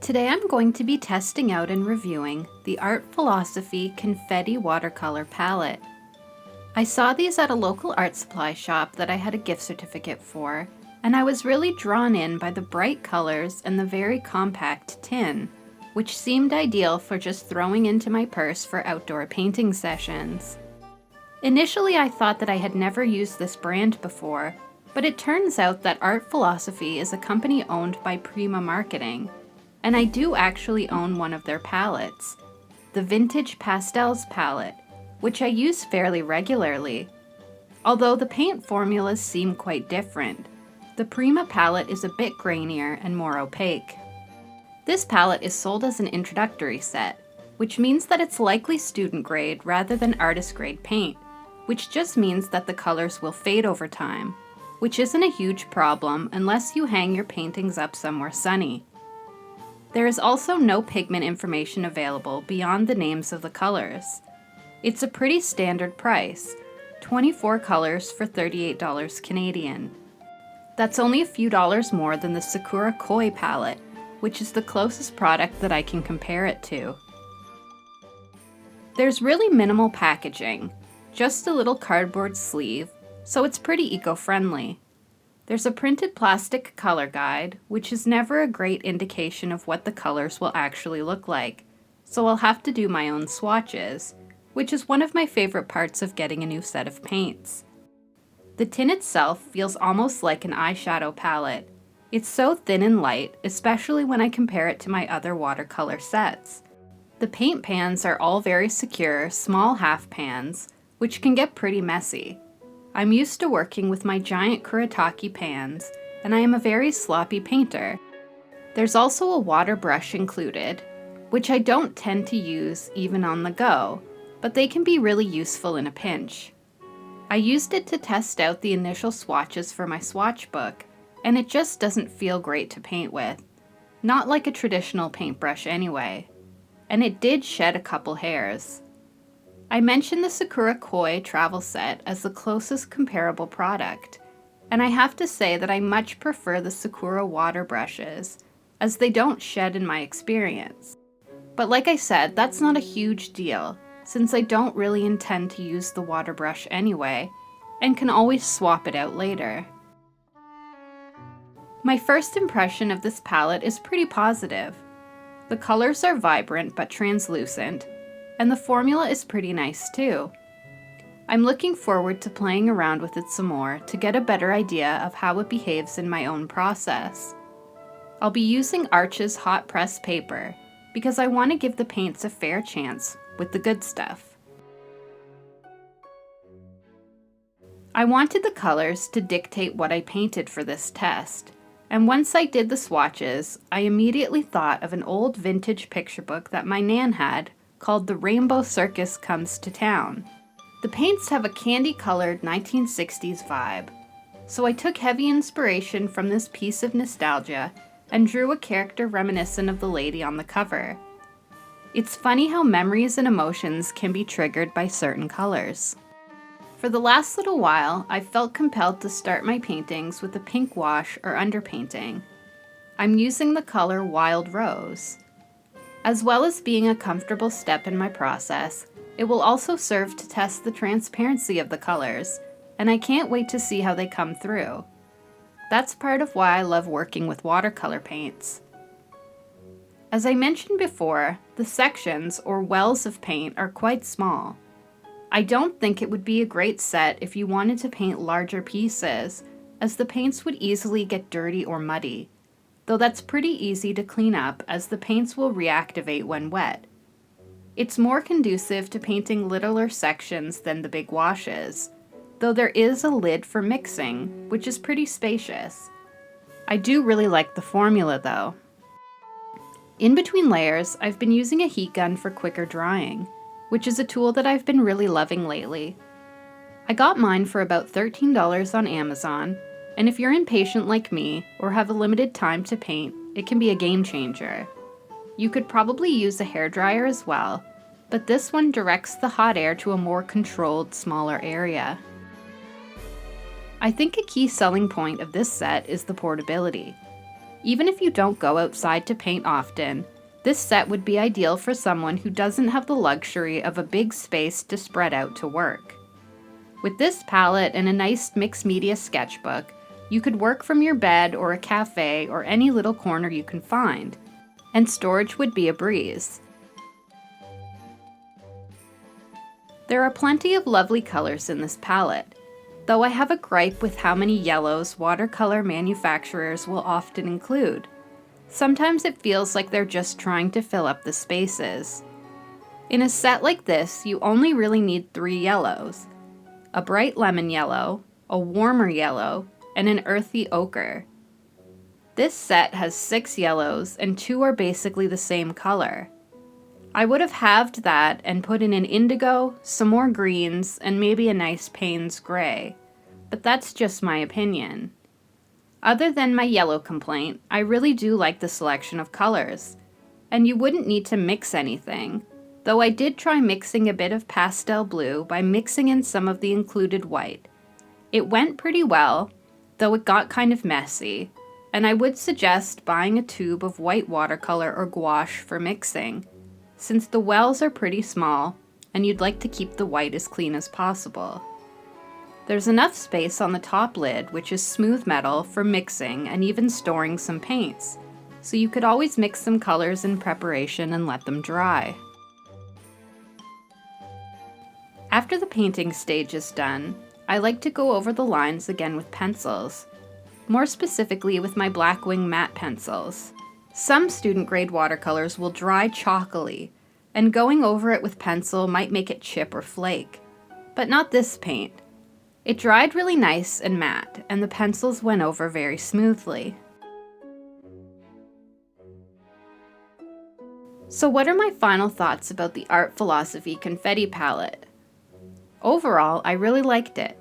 Today I'm going to be testing out and reviewing the Art Philosophy Confetti Watercolor Palette. I saw these at a local art supply shop that I had a gift certificate for, and I was really drawn in by the bright colors and the very compact tin, which seemed ideal for just throwing into my purse for outdoor painting sessions. Initially I thought that I had never used this brand before, but it turns out that Art Philosophy is a company owned by Prima Marketing, and I do actually own one of their palettes, the Vintage Pastels palette, which I use fairly regularly. Although the paint formulas seem quite different, the Prima palette is a bit grainier and more opaque. This palette is sold as an introductory set, which means that it's likely student grade rather than artist grade paint, which just means that the colors will fade over time, which isn't a huge problem unless you hang your paintings up somewhere sunny. There is also no pigment information available beyond the names of the colors. It's a pretty standard price, 24 colors for $38 Canadian. That's only a few dollars more than the Sakura Koi palette, which is the closest product that I can compare it to. There's really minimal packaging, just a little cardboard sleeve, so it's pretty eco-friendly. There's a printed plastic color guide, which is never a great indication of what the colors will actually look like, so I'll have to do my own swatches, which is one of my favorite parts of getting a new set of paints. The tin itself feels almost like an eyeshadow palette. It's so thin and light, especially when I compare it to my other watercolor sets. The paint pans are all very secure, small half pans, which can get pretty messy. I'm used to working with my giant Kuretake pans, and I am a very sloppy painter. There's also a water brush included, which I don't tend to use even on the go, but they can be really useful in a pinch. I used it to test out the initial swatches for my swatch book, and it just doesn't feel great to paint with. Not like a traditional paintbrush anyway. And it did shed a couple hairs. I mentioned the Sakura Koi travel set as the closest comparable product, and I have to say that I much prefer the Sakura water brushes, as they don't shed in my experience. But like I said, that's not a huge deal, since I don't really intend to use the water brush anyway, and can always swap it out later. My first impression of this palette is pretty positive. The colors are vibrant but translucent, and the formula is pretty nice too. I'm looking forward to playing around with it some more to get a better idea of how it behaves in my own process. I'll be using Arch's hot press paper because I want to give the paints a fair chance with the good stuff. I wanted the colors to dictate what I painted for this test, and once I did the swatches, I immediately thought of an old vintage picture book that my nan had called The Rainbow Circus Comes to Town. The paints have a candy-colored 1960s vibe, so I took heavy inspiration from this piece of nostalgia and drew a character reminiscent of the lady on the cover. It's funny how memories and emotions can be triggered by certain colors. For the last little while, I felt compelled to start my paintings with a pink wash or underpainting. I'm using the color Wild Rose. As well as being a comfortable step in my process, it will also serve to test the transparency of the colors, and I can't wait to see how they come through. That's part of why I love working with watercolor paints. As I mentioned before, the sections or wells of paint are quite small. I don't think it would be a great set if you wanted to paint larger pieces, as the paints would easily get dirty or muddy, though that's pretty easy to clean up as the paints will reactivate when wet. It's more conducive to painting littler sections than the big washes, though there is a lid for mixing, which is pretty spacious. I do really like the formula though. In between layers, I've been using a heat gun for quicker drying, which is a tool that I've been really loving lately. I got mine for about $13 on Amazon, and if you're impatient like me, or have a limited time to paint, it can be a game changer. You could probably use a hairdryer as well, but this one directs the hot air to a more controlled, smaller area. I think a key selling point of this set is the portability. Even if you don't go outside to paint often, this set would be ideal for someone who doesn't have the luxury of a big space to spread out to work. With this palette and a nice mixed media sketchbook, you could work from your bed or a cafe or any little corner you can find, and storage would be a breeze. There are plenty of lovely colors in this palette, though I have a gripe with how many yellows watercolor manufacturers will often include. Sometimes it feels like they're just trying to fill up the spaces. In a set like this, you only really need 3 yellows: a bright lemon yellow, a warmer yellow, and an earthy ochre. This set has 6 yellows and 2 are basically the same color. I would have halved that and put in an indigo, some more greens, and maybe a nice Payne's gray, but that's just my opinion. Other than my yellow complaint, I really do like the selection of colors, and you wouldn't need to mix anything, though I did try mixing a bit of pastel blue by mixing in some of the included white. It went pretty well, though it got kind of messy, and I would suggest buying a tube of white watercolor or gouache for mixing, since the wells are pretty small and you'd like to keep the white as clean as possible. There's enough space on the top lid, which is smooth metal, for mixing and even storing some paints, so you could always mix some colors in preparation and let them dry. After the painting stage is done, I like to go over the lines again with pencils, more specifically with my Blackwing matte pencils. Some student-grade watercolors will dry chalkily, and going over it with pencil might make it chip or flake, but not this paint. It dried really nice and matte, and the pencils went over very smoothly. So what are my final thoughts about the Art Philosophy Confetti palette? Overall, I really liked it.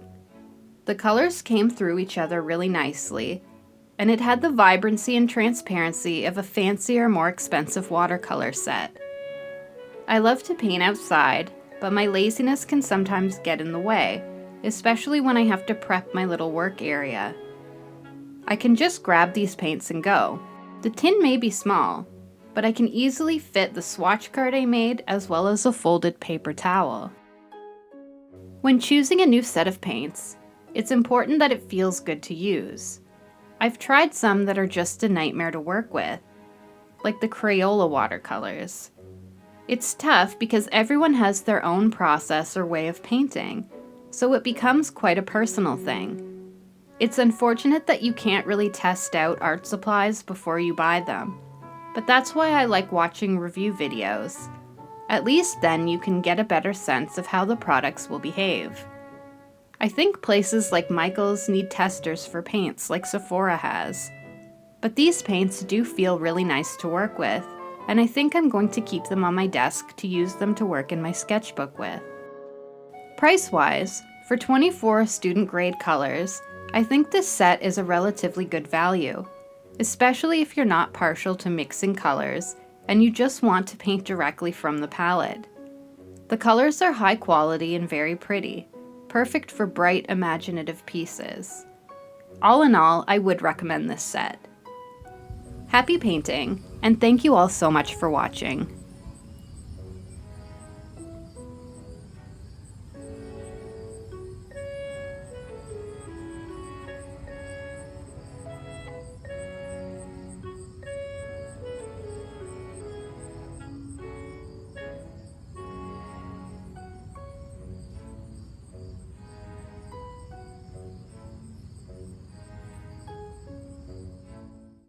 The colors came through each other really nicely, and it had the vibrancy and transparency of a fancier, more expensive watercolor set. I love to paint outside, but my laziness can sometimes get in the way, especially when I have to prep my little work area. I can just grab these paints and go. The tin may be small, but I can easily fit the swatch card I made as well as a folded paper towel. When choosing a new set of paints, it's important that it feels good to use. I've tried some that are just a nightmare to work with, like the Crayola watercolors. It's tough because everyone has their own process or way of painting, so it becomes quite a personal thing. It's unfortunate that you can't really test out art supplies before you buy them, but that's why I like watching review videos. At least then you can get a better sense of how the products will behave. I think places like Michael's need testers for paints like Sephora has, but these paints do feel really nice to work with, and I think I'm going to keep them on my desk to use them to work in my sketchbook with. Price-wise, for 24 student-grade colors, I think this set is a relatively good value, especially if you're not partial to mixing colors and you just want to paint directly from the palette. The colors are high quality and very pretty, perfect for bright, imaginative pieces. All in all, I would recommend this set. Happy painting, and thank you all so much for watching.